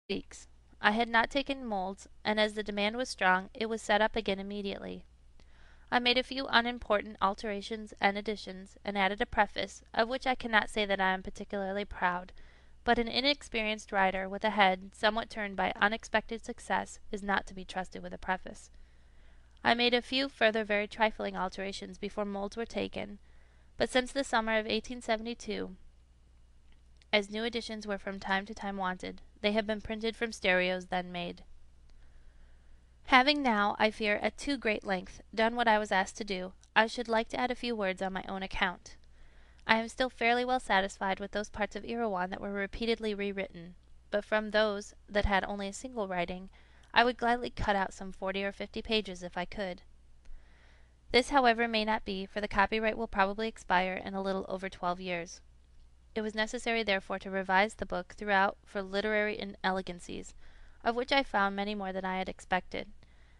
weeks. I had not taken molds, and as the demand was strong, it was set up again immediately. I made a few unimportant alterations and additions, and added a preface, of which I cannot say that I am particularly proud, but an inexperienced writer with a head somewhat turned by unexpected success is not to be trusted with a preface. I made a few further very trifling alterations before molds were taken, but since the summer of 1872, as new editions were from time to time wanted, they have been printed from stereos then made. Having now, I fear, at too great length, done what I was asked to do, I should like to add a few words on my own account. I am still fairly well satisfied with those parts of Erewhon that were repeatedly rewritten, but from those that had only a single writing, I would gladly cut out some 40 or 50 pages if I could. This, however, may not be, for the copyright will probably expire in a little over 12 years. It was necessary, therefore, to revise the book throughout for literary inelegancies, of which I found many more than I had expected,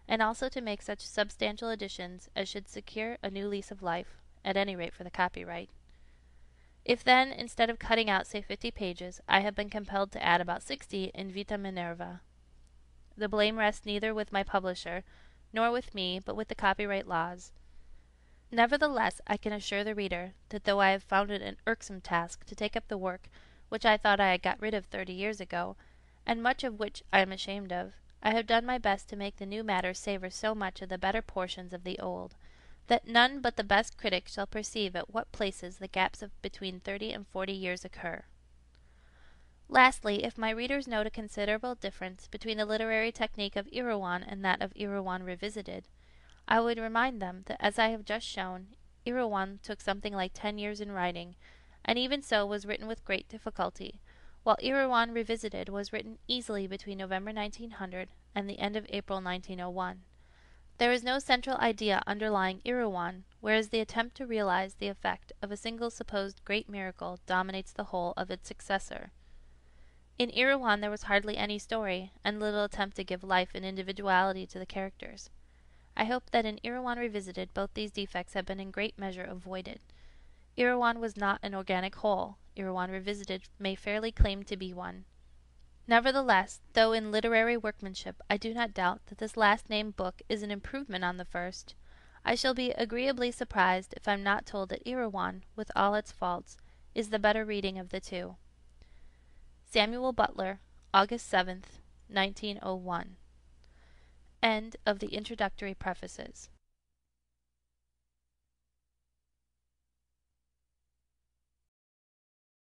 and also to make such substantial additions as should secure a new lease of life, at any rate for the copyright. If then, instead of cutting out, say 50 pages, I have been compelled to add about 60 in vita Minerva, the blame rests neither with my publisher, nor with me, but with the copyright laws. Nevertheless, I can assure the reader that though I have found it an irksome task to take up the work which I thought I had got rid of 30 years ago, and much of which I am ashamed of, I have done my best to make the new matter savour so much of the better portions of the old, that none but the best critic shall perceive at what places the gaps of between 30 and 40 years occur. Lastly, if my readers note a considerable difference between the literary technique of Erewhon and that of Erewhon Revisited, I would remind them that, as I have just shown, Erewhon took something like 10 years in writing, and even so was written with great difficulty, while Erewhon Revisited was written easily between November 1900 and the end of April 1901. There is no central idea underlying Erewhon, whereas the attempt to realize the effect of a single supposed great miracle dominates the whole of its successor. In Erewhon there was hardly any story, and little attempt to give life and individuality to the characters. I hope that in Erewhon Revisited both these defects have been in great measure avoided. Erewhon was not an organic whole. Erewhon Revisited may fairly claim to be one. Nevertheless, though in literary workmanship I do not doubt that this last named book is an improvement on the first, I shall be agreeably surprised if I am not told that Erewhon, with all its faults, is the better reading of the two. Samuel Butler, August 7th, 1901. End of the introductory prefaces.